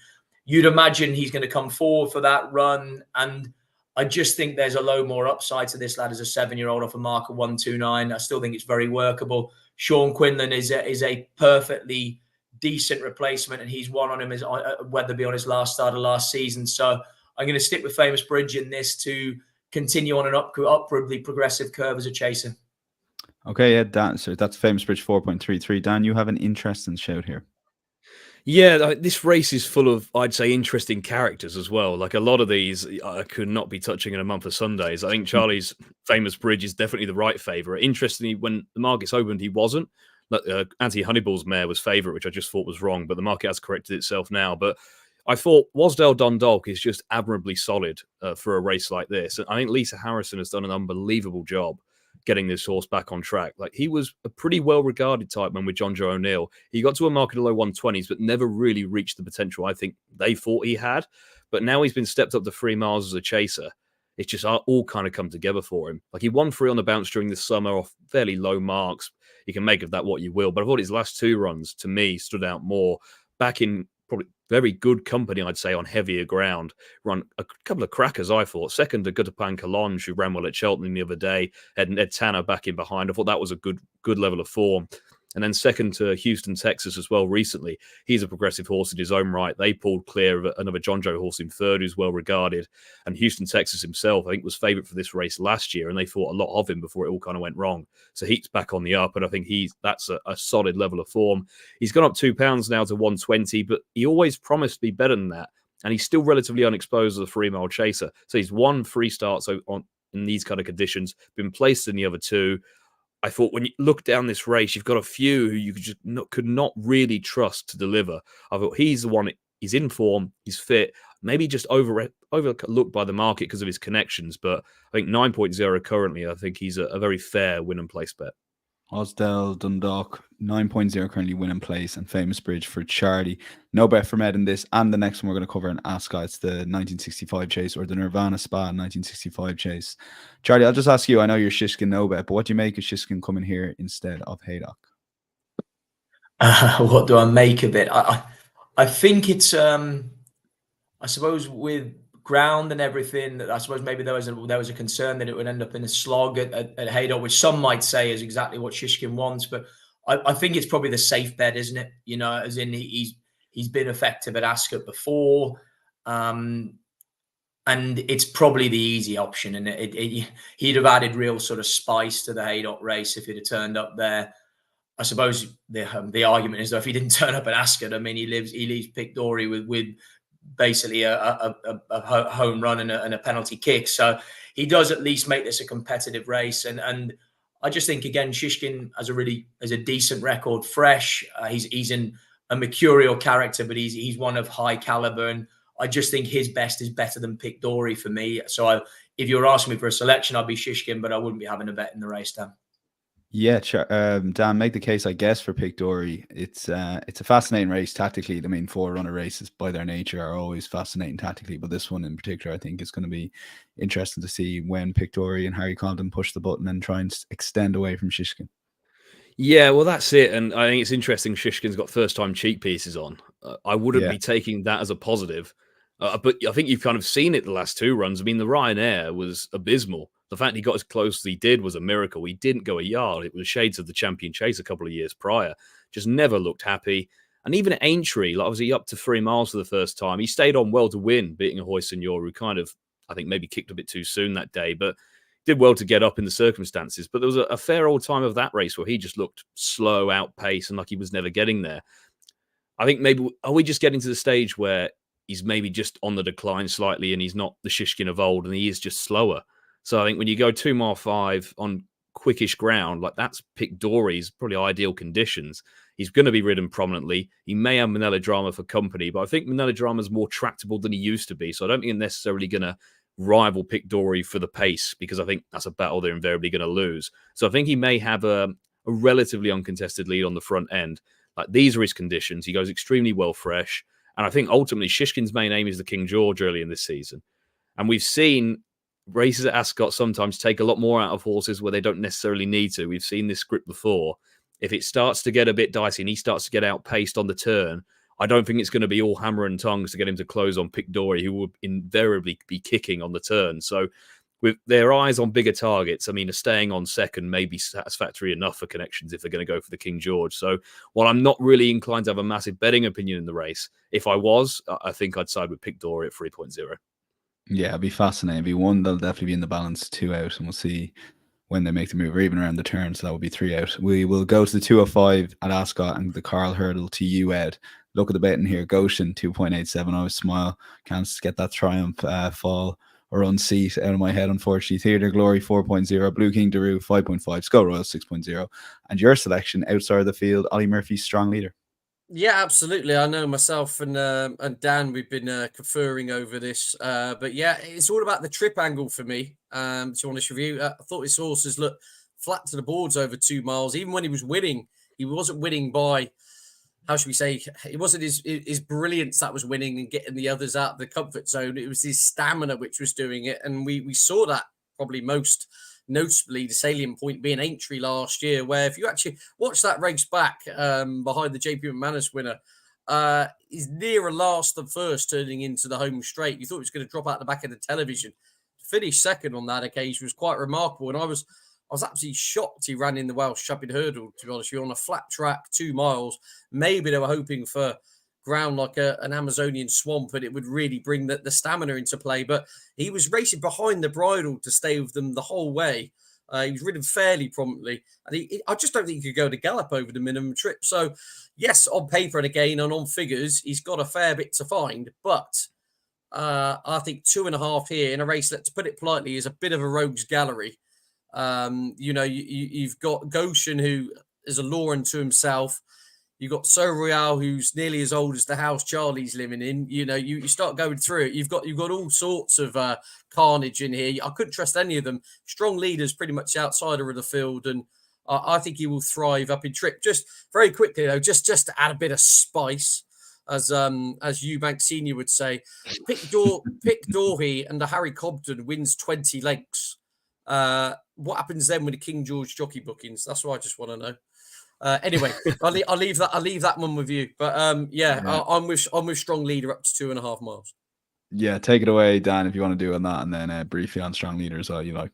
You'd imagine he's going to come forward for that run, and I just think there's a load more upside to this lad as a 7-year-old off a mark of 1:29. I still think it's very workable. Sean Quinlan is a perfectly decent replacement, and he's won on him as Wetherby on his last start of last season. So I'm going to stick with Famous Bridge in this to continue on an upwardly progressive curve as a chaser. Okay, yeah, Dan, so that's Famous Bridge 4.33. Dan, you have an interesting shout here. Yeah, this race is full of, I'd say, interesting characters as well. Like a lot of these, I could not be touching in a month of Sundays. I think Charlie's Famous Bridge is definitely the right favourite. Interestingly, when the markets opened, he wasn't. Anthony Honeyball's mare was favourite, which I just thought was wrong, but the market has corrected itself now. But I thought Wasdale Dundalk is just admirably solid for a race like this. And I think Lisa Harrison has done an unbelievable job getting this horse back on track. Like, he was a pretty well-regarded type man with John Joe O'Neill. He got to a market of low 120s, but never really reached the potential I think they thought he had. But now he's been stepped up to 3 miles as a chaser. It's just all kind of come together for him. Like, he won 3 on the bounce during the summer off fairly low marks. You can make of that what you will. But I thought his last 2 runs, to me, stood out more. Back in probably very good company, I'd say, on heavier ground. Run a couple of crackers, I thought. Second to Gutapan Kalonge, who ran well at Cheltenham the other day. Had Ed Tanner back in behind. I thought that was a good level of form. And then second to Houston, Texas as well recently. He's a progressive horse in his own right. They pulled clear of another John Joe horse in third who's well regarded. And Houston, Texas himself, I think, was favourite for this race last year, and they thought a lot of him before it all kind of went wrong. So he's back on the up, and I think that's a solid level of form. He's gone up £2 now to 120, but he always promised to be better than that. And he's still relatively unexposed as a 3-mile chaser. So he's won 3 starts in these kind of conditions, been placed in the other 2. I thought when you look down this race, you've got a few who you could not really trust to deliver. I thought he's the one. He's in form. He's fit. Maybe just overlooked by the market because of his connections. But I think 9.0 currently, I think he's a very fair win and place bet. Wasdale Dundalk 9.0 currently win in place, and Famous Bridge for Charlie. No bet from Ed in this and the next one we're going to cover in ASCOT. It's the 1965 chase, or the Nirvana Spa 1965 chase. Charlie, I'll just ask you, I know you're Shishkin no bet, but what do you make of Shishkin coming here instead of Haydock? What do I make of it? I think it's I suppose with ground and everything, I suppose maybe there was a concern that it would end up in a slog at Haydock, which some might say is exactly what Shishkin wants. But I think it's probably the safe bet, isn't it? You know, as in he's been effective at ASCOT before, and it's probably the easy option. And he'd have added real sort of spice to the Haydock race if he'd have turned up there. I suppose the argument is, though, if he didn't turn up at ASCOT, I mean, he leaves Pic D'Orhy with basically a home run and a penalty kick. So he does at least make this a competitive race. And I just think, again, Shishkin has a decent record, fresh. He's in a mercurial character, but he's one of high caliber. And I just think his best is better than Pic D'Orhy for me. So if you were asking me for a selection, I'd be Shishkin, but I wouldn't be having a bet in the race, Dan. Yeah, Dan, make the case, I guess, for Pic D'Orhy. It's a fascinating race tactically. I mean, 4-runner races by their nature are always fascinating tactically, but this one in particular, I think, is going to be interesting to see when Pic D'Orhy and Harry Condon push the button and try and extend away from Shishkin. Yeah, well, that's it. And I think it's interesting Shishkin's got first-time cheek pieces on. I wouldn't be taking that as a positive. But I think you've kind of seen it the last 2 runs. I mean, the Ryanair was abysmal. The fact he got as close as he did was a miracle. He didn't go a yard. It was shades of the Champion Chase a couple of years prior. Just never looked happy. And even at Aintree, like obviously up to 3 miles for the first time, he stayed on well to win, beating a Hoy Senor who kind of, I think, maybe kicked a bit too soon that day, but did well to get up in the circumstances. But there was a fair old time of that race where he just looked slow, outpaced, and like he was never getting there. I think maybe, are we just getting to the stage where he's maybe just on the decline slightly and he's not the Shishkin of old and he is just slower? So I think when you go 2 mile 5 on quickish ground, like that's Pic D'Orie's probably ideal conditions. He's going to be ridden prominently. He may have Manila Drama for company, but I think Manila Drama is more tractable than he used to be. So I don't think he's necessarily going to rival Pic D'Orie for the pace, because I think that's a battle they're invariably going to lose. So I think he may have a relatively uncontested lead on the front end. Like, these are his conditions. He goes extremely well fresh. And I think ultimately Shishkin's main aim is the King George early in this season. And we've seen races at Ascot sometimes take a lot more out of horses where they don't necessarily need to. We've seen this script before. If it starts to get a bit dicey and he starts to get outpaced on the turn, I don't think it's going to be all hammer and tongs to get him to close on Pic D'Orie, who would invariably be kicking on the turn. So with their eyes on bigger targets, I mean, staying on second may be satisfactory enough for connections if they're going to go for the King George. So while I'm not really inclined to have a massive betting opinion in the race, if I was, I think I'd side with Pic D'Orie at 3.0. Yeah, it'll be fascinating. It'll be one, they'll definitely be in the balance, 2 out, and we'll see when they make the move, or even around the turn. So that would be 3 out. We will go to the 205 at Ascot and the Carl Hurdle to you, Ed. Look at the betting here. Goshen 2.87. I always smile. Can't get that triumph fall or unseat out of my head, unfortunately. Theatre Glory 4.0. Blue King Daru 5.5. Skull Royal 6.0. And your selection outside of the field, Ollie Murphy, strong leader. Yeah, absolutely. I know myself and Dan, we've been conferring over this. But yeah, it's all about the trip angle for me. To be honest with you, I thought his horses looked flat to the boards over 2 miles. Even when he was winning, he wasn't winning by, how should we say, it wasn't his brilliance that was winning and getting the others out of the comfort zone. It was his stamina which was doing it. And we saw that probably most notably, the salient point being Aintree last year, where if you actually watch that race back behind the JP McManus winner, he's nearer last than first turning into the home straight. You thought he was going to drop out the back of the television. Finish second on that occasion was quite remarkable. And I was absolutely shocked he ran in the Welsh Champion Hurdle, to be honest with you, on a flat track, 2 miles. Maybe they were hoping for ground like an Amazonian swamp and it would really bring the stamina into play. But he was racing behind the bridle to stay with them the whole way. He was ridden fairly promptly. And I just don't think he could go to gallop over the minimum trip. So, yes, on paper and again, and on figures, he's got a fair bit to find. But I think 2.5 here in a race, let's put it politely, is a bit of a rogues gallery. You've got Goshen, who is a law unto himself. You've got So Royale, who's nearly as old as the house Charlie's living in. You know, you start going through it. You've got all sorts of carnage in here. I couldn't trust any of them. Strong leaders, pretty much outsider of the field, and I think he will thrive up in trip. Just very quickly though, just to add a bit of spice, as Eubank Senior would say, Pic D'Orie and the Harry Cobden wins 20 lengths. What happens then with the King George jockey bookings? That's what I just want to know. Anyway, I'll leave that one with you. But I'm with strong leader up to 2.5 miles. Yeah, take it away, Dan, if you want to do on that, and then briefly on strong leader as well. You like?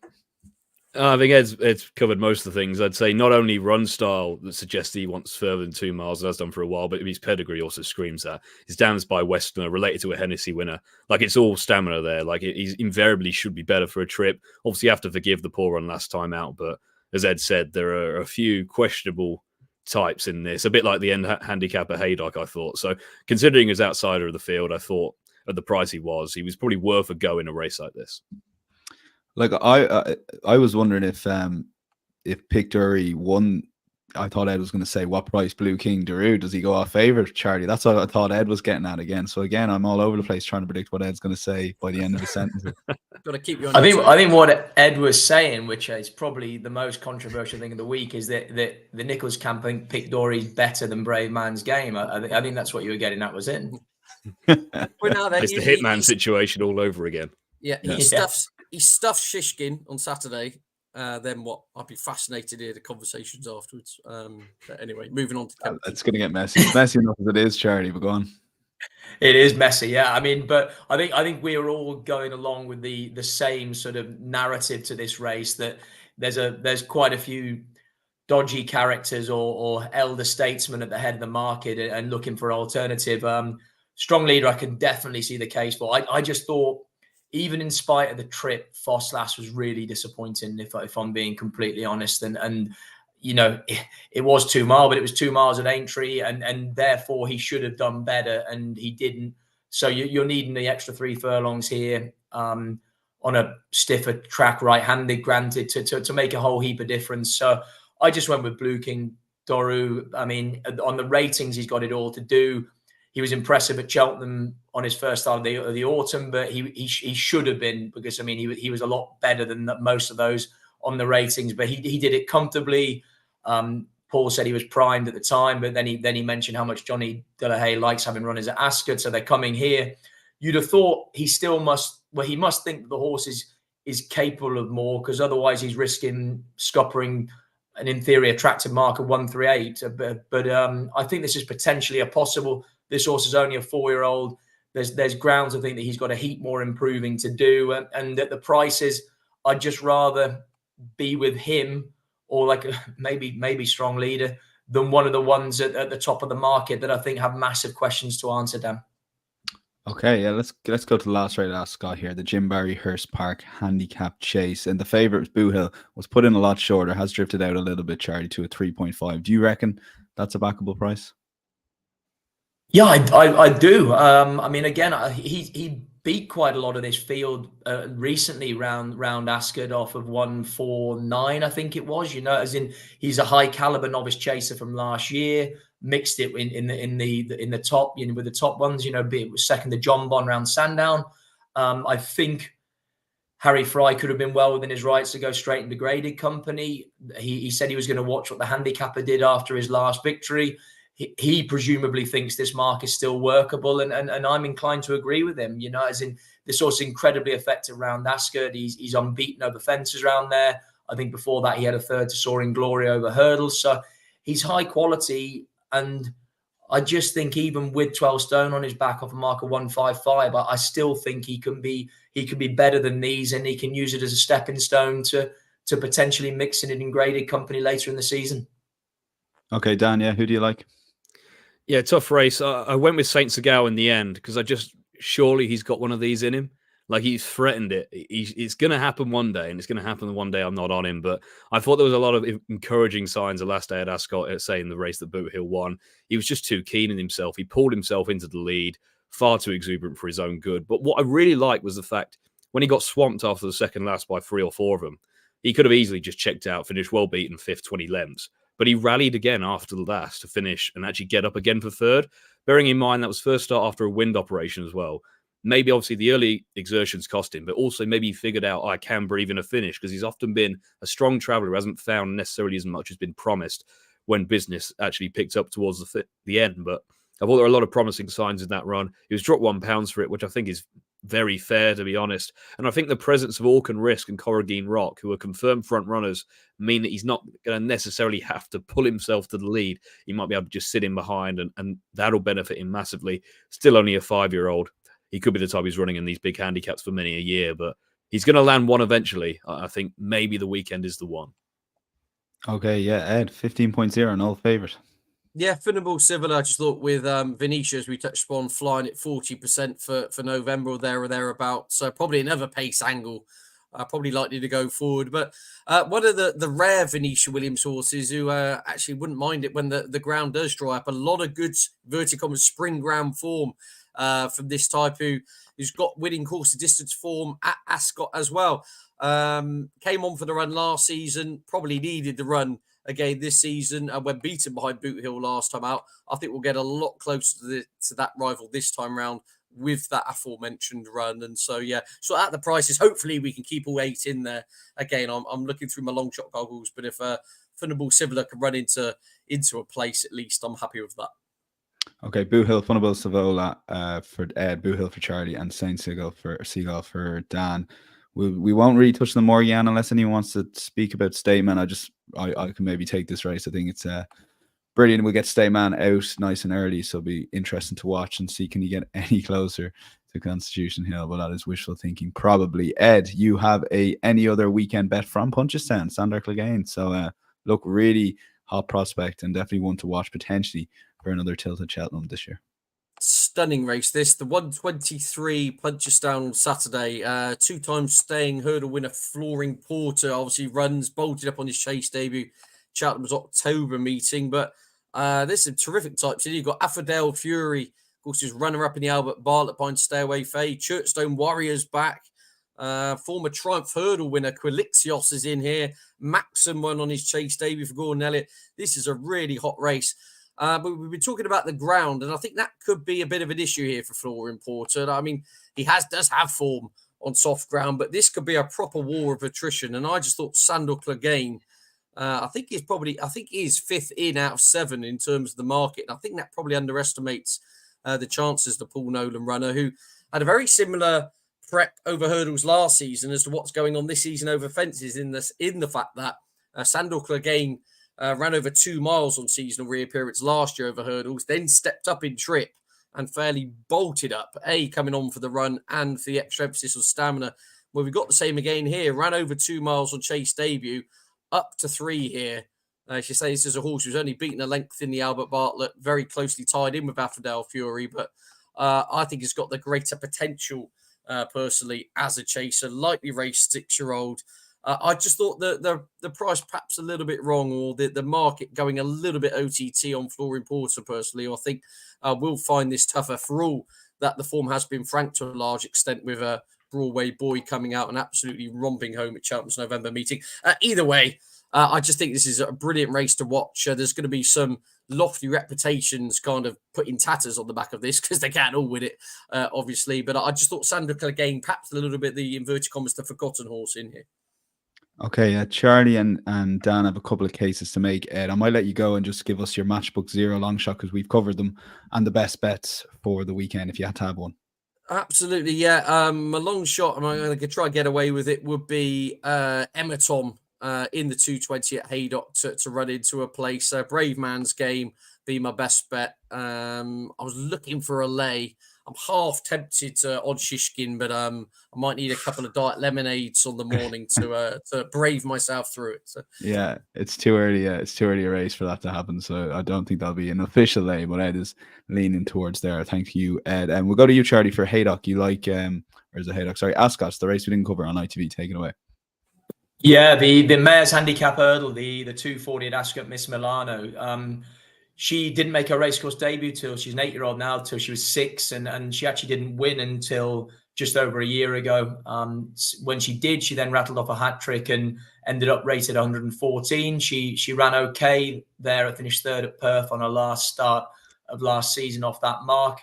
I think Ed's covered most of the things. I'd say not only run style that suggests he wants further than 2 miles, and has done for a while, but his pedigree also screams that. His Dams by Westerner, related to a Hennessy winner. Like, it's all stamina there. Like, he invariably should be better for a trip. Obviously, you have to forgive the poor run last time out, but as Ed said, there are a few questionable types in this, a bit like the end handicap at Haydock, I thought. So considering his outsider of the field, I thought at the price he was probably worth a go in a race like this. Like, I was wondering if Pic D'Orie won. I thought Ed was going to say, what price Blue King Daru? Does he go off favourite, Charlie? That's what I thought Ed was getting at again. So again, I'm all over the place trying to predict what Ed's going to say by the end of the sentence. Got to keep you on. I think what Ed was saying, which is probably the most controversial thing of the week, is that the Nichols camp think Pic D'Orie is better than Brave Man's Game. I think that's what you were getting at, was it? Well, now then, it's the Hitman situation all over again. Yeah, he stuffs Shishkin on Saturday. Then what? I'd be fascinated to hear the conversations afterwards. But anyway, moving on to it's going to get messy. It's messy enough as it is, Charlie. But go on. It is messy, yeah. I mean, but I think we are all going along with the same sort of narrative to this race, that there's quite a few dodgy characters or elder statesmen at the head of the market and looking for an alternative. Strong leader, I can definitely see the case for. I just thought, even in spite of the trip, Foss last was really disappointing, if I'm being completely honest. And you know, it was 2 miles, but it was 2 miles at Aintree, and therefore he should have done better, and he didn't. So you're needing the extra 3 furlongs here on a stiffer track, right-handed, granted, to make a whole heap of difference. So I just went with Blue King Doru. I mean, on the ratings, he's got it all to do. He was impressive at Cheltenham on his first start of the autumn, but he should have been, because I mean he was a lot better than most of those on the ratings. But he did it comfortably. Paul said he was primed at the time, but then he mentioned how much Johnny De La Haye likes having runners at Ascot, so they're coming here. You'd have thought he still must. Well, he must think that the horse is capable of more, because otherwise he's risking scuppering an in theory attractive mark of 138. But I think this is potentially a possible. This horse is only a 4-year-old. There's grounds to think that he's got a heap more improving to do, and at the prices, I'd just rather be with him or like maybe Strong Leader than one of the ones at the top of the market that I think have massive questions to answer, Dan. Okay, yeah, let's go to the last race at Ascot here, the Jim Barry Hurst Park Handicap Chase, and the favourite Boo Hill was put in a lot shorter, has drifted out a little bit, Charlie, to a 3.5. Do you reckon that's a backable price? Yeah, I do. I mean, again, he beat quite a lot of this field recently round Ascot off of 149, I think it was. You know, as in he's a high caliber novice chaser from last year. Mixed it in the top, you know, with the top ones. You know, it was second to John Bon round Sandown. I think Harry Fry could have been well within his rights to go straight into graded company. He said he was going to watch what the handicapper did after his last victory. He presumably thinks this mark is still workable, and I'm inclined to agree with him. You know, as in this horse is incredibly effective round Ascot. He's unbeaten over fences around there. I think before that he had a third to Soaring Glory over hurdles. So he's high quality, and I just think even with 12 stone on his back off a mark of 155, I still think he can be better than these, and he can use it as a stepping stone to potentially mixing it in graded company later in the season. Okay, Dan, yeah, who do you like? Yeah, tough race. I went with Saint Segal in the end because surely he's got one of these in him. Like, he's threatened it. It's going to happen one day, and it's going to happen the one day I'm not on him. But I thought there was a lot of encouraging signs the last day at Ascot, saying the race that Boot Hill won. He was just too keen in himself. He pulled himself into the lead, far too exuberant for his own good. But what I really liked was the fact when he got swamped after the second last by 3 or 4 of them, he could have easily just checked out, finished well beaten 5th, 20 lengths. But he rallied again after the last to finish and actually get up again for 3rd. Bearing in mind that was first start after a wind operation as well. Maybe obviously the early exertions cost him, but also maybe he figured out I can breathe in a finish, because he's often been a strong traveller who hasn't found necessarily as much as been promised when business actually picked up towards the end. But I thought there were a lot of promising signs in that run. He was dropped £1 for it, which I think is very fair, to be honest. And I think the presence of Orkin Risk and Corrigine Rock, who are confirmed front runners, mean that he's not going to necessarily have to pull himself to the lead. He might be able to just sit in behind, and that'll benefit him massively. Still only a 5-year-old. He could be the type who's running in these big handicaps for many a year, but he's going to land one eventually. I think maybe the weekend is the one. Okay, yeah, Ed, 15.0, an old favourite. Yeah, Finnable Civil, I just thought with Venetia, as we touched upon, flying at 40% for November or there or thereabouts. So probably another pace angle, probably likely to go forward. But one of the rare Venetia Williams horses who actually wouldn't mind it when the ground does dry up. A lot of good vertical spring ground form from this type who's got winning course to distance form at Ascot as well. Came on for the run last season, probably needed the run again this season, and when beaten behind Boot Hill last time out, I think we'll get a lot closer to that rival this time round with that aforementioned run. And so, yeah, so at the prices, hopefully we can keep all 8 in there. Again, I'm looking through my long shot goggles, but if Finnable Civil can run into a place at least, I'm happy with that. Okay, Boo Hill, Funnable Savola for Ed, Boo Hill for Charlie, and Saint Segal for Dan. We won't really touch the Morgiana unless anyone wants to speak about Stateman. I can maybe take this race. I think it's brilliant. We'll get Stateman out nice and early, so it'll be interesting to watch and see can he get any closer to Constitution Hill. But that is wishful thinking, probably. Ed, you have any other weekend bet from Punchestown, Sandor Clegane. So look, really hot prospect and definitely one to watch potentially for another tilt at Cheltenham this year. Stunning race this, the 123 Punchestown on Saturday. 2-time staying hurdle winner Flooring Porter obviously bolted up on his chase debut. Cheltenham's October meeting, but there's some terrific types here. You've got Affordale Fury, of course, who's runner-up in the Albert Bartlett Pine Stairway Fade. Churchstone Warriors back. Former Triumph hurdle winner Quilixios is in here. Maxim won on his chase debut for Gordon Elliott. This is a really hot race. But we've been talking about the ground, and I think that could be a bit of an issue here for Flooring Porter. I mean, he does have form on soft ground, but this could be a proper war of attrition. And I just thought Sandor Clegane, I think he's fifth in out of 7 in terms of the market. And I think that probably underestimates the chances the Paul Nolan runner, who had a very similar prep over hurdles last season as to what's going on this season over fences, in the fact that Sandor Clegane ran over 2 miles on seasonal reappearance last year over hurdles, then stepped up in trip and fairly bolted up, coming on for the run and for the extra emphasis on stamina. Well, we've got the same again here. Ran over 2 miles on chase debut, up to 3 here. As you say, this is a horse who's only beaten a length in the Albert Bartlett, very closely tied in with Affordale Fury, but I think he's got the greater potential, personally, as a chaser. Lightly raced 6-year-old. I just thought the price perhaps a little bit wrong, or the market going a little bit OTT on Flooring Porter, personally. I think we'll find this tougher, for all that the form has been franked to a large extent, with a Broadway boy coming out and absolutely romping home at Cheltenham's November meeting. Either way, I just think this is a brilliant race to watch. There's going to be some lofty reputations kind of put in tatters on the back of this, because they can't all win it, obviously. But I just thought Sandor Clegane, perhaps a little bit the inverted commas, the forgotten horse in here. Okay, Charlie and Dan have a couple of cases to make. Ed, I might let you go and just give us your Matchbook Zero long shot, because we've covered them, and the best bets for the weekend if you had to have one. Absolutely, yeah. My long shot, I'm going to try and get away with it, would be Emma Tom in the 220 at Haydock to run into a place. Brave Man's Game be my best bet. I was looking for a lay. I'm half tempted on Shishkin, but I might need a couple of diet lemonades on the morning to brave myself through it. So. Yeah, it's too early. It's too early a race for that to happen. So I don't think that'll be an official lay, but Ed is leaning towards there. Thank you, Ed. And we'll go to you, Charlie, for Haydock. You like, or is it Haydock? Sorry, Ascot, the race we didn't cover on ITV. Take it away. Yeah, the Mayor's Handicap Hurdle, the 240 at Ascot Miss Milano. She didn't make her racecourse debut till she's an 8-year-old now, till she was 6, and she actually didn't win until just over a year ago. When she did, she then rattled off a hat trick and ended up rated 114. She ran okay there, finished 3rd at Perth on her last start of last season off that mark.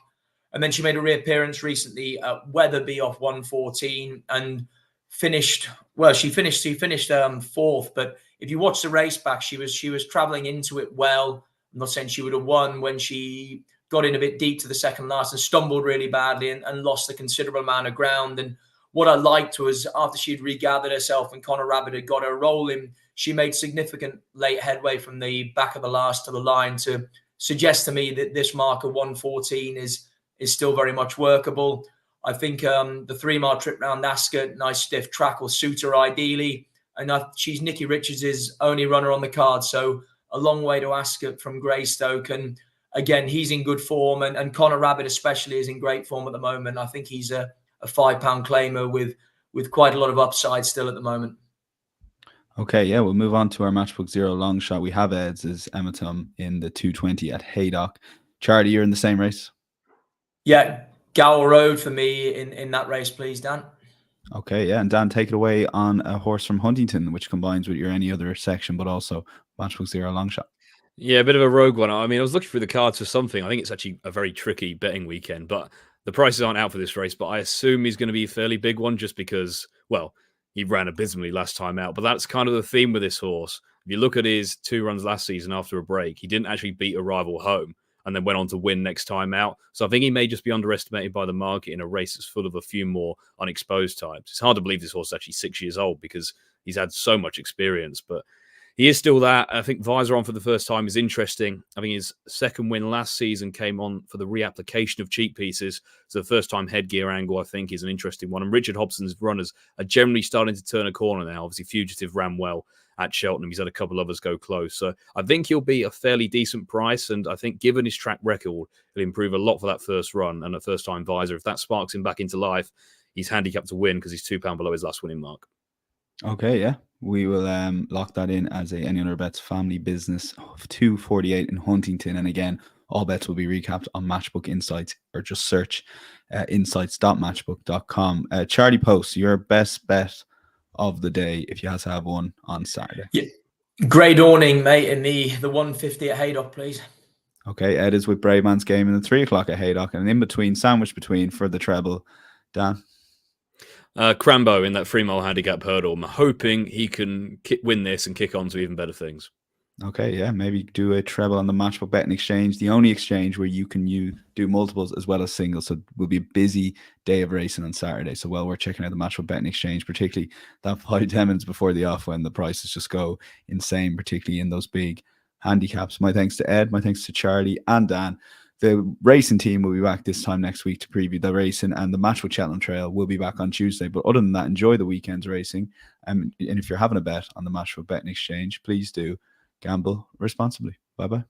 And then she made a reappearance recently at Weatherby off 114 and finished 4th. But if you watch the race back, she was traveling into it well. I'm not saying she would have won when she got in a bit deep to the second last and stumbled really badly and lost a considerable amount of ground. And what I liked was, after she'd regathered herself and Connor Rabbit had got her rolling, she made significant late headway from the back of the last to the line to suggest to me that this mark of 114 is still very much workable. I think the 3-mile trip round Ascot, nice stiff track, will suit her ideally. And she's Nicky Richards' only runner on the card. So a long way to Ascot from Greystoke. And again, he's in good form. And Connor Rabbit especially is in great form at the moment. I think he's a £5 claimer with quite a lot of upside still at the moment. Okay, yeah, we'll move on to our Matchbook Zero long shot. We have Ed's Emma Tom in the 220 at Haydock. Charlie, you're in the same race? Yeah, Gower Road for me in that race, please, Dan. Okay, yeah, and Dan, take it away on a horse from Huntington, which combines with your any other section, but also Matchbook Zero long shot. Yeah, a bit of a rogue one. I mean, I was looking through the cards for something. I think it's actually a very tricky betting weekend, but the prices aren't out for this race, but I assume he's going to be a fairly big one just because, well, he ran abysmally last time out, but that's kind of the theme with this horse. If you look at his 2 runs last season after a break, he didn't actually beat a rival home and then went on to win next time out. So I think he may just be underestimated by the market in a race that's full of a few more unexposed types. It's hard to believe this horse is actually 6 years old because he's had so much experience, but he is still that. I think Visor on for the first time is interesting. I think his second win last season came on for the reapplication of cheek pieces. So the first time headgear angle, I think, is an interesting one. And Richard Hobson's runners are generally starting to turn a corner now. Obviously, Fugitive ran well at Cheltenham. He's had a couple others go close. So I think he'll be a fairly decent price. And I think given his track record, he'll improve a lot for that first run and a first-time visor. If that sparks him back into life, he's handicapped to win because he's £2 below his last winning mark. Okay, yeah. We will lock that in as a Any Other Bets family business of 248 in Huntington. And again, all bets will be recapped on Matchbook Insights, or just search insights.matchbook.com. Charlie Poste, your best bet of the day, if you have to have one, on Saturday. Yeah. Grey Dawning, mate, in the 150 at Haydock, please. Okay, Ed is with Brave Man's Game in the 3 o'clock at Haydock, and in between, sandwich between for the treble. Dan? Crambo in that 3-mile handicap hurdle. I'm hoping he can win this and kick on to even better things. Okay, yeah, maybe do a treble on the Matchbook Betting Exchange, the only exchange where you can do multiples as well as singles. So it will be a busy day of racing on Saturday. So while we're checking out the Matchbook Betting Exchange, particularly that 5-10 minutes before the off, when the prices just go insane, particularly in those big handicaps. My thanks to Ed, my thanks to Charlie and Dan. The racing team will be back this time next week to preview the racing, and the Matchbook Cheltenham Trail will be back on Tuesday. But other than that, enjoy the weekend's racing. And if you're having a bet on the Matchbook Betting Exchange, please do gamble responsibly. Bye-bye.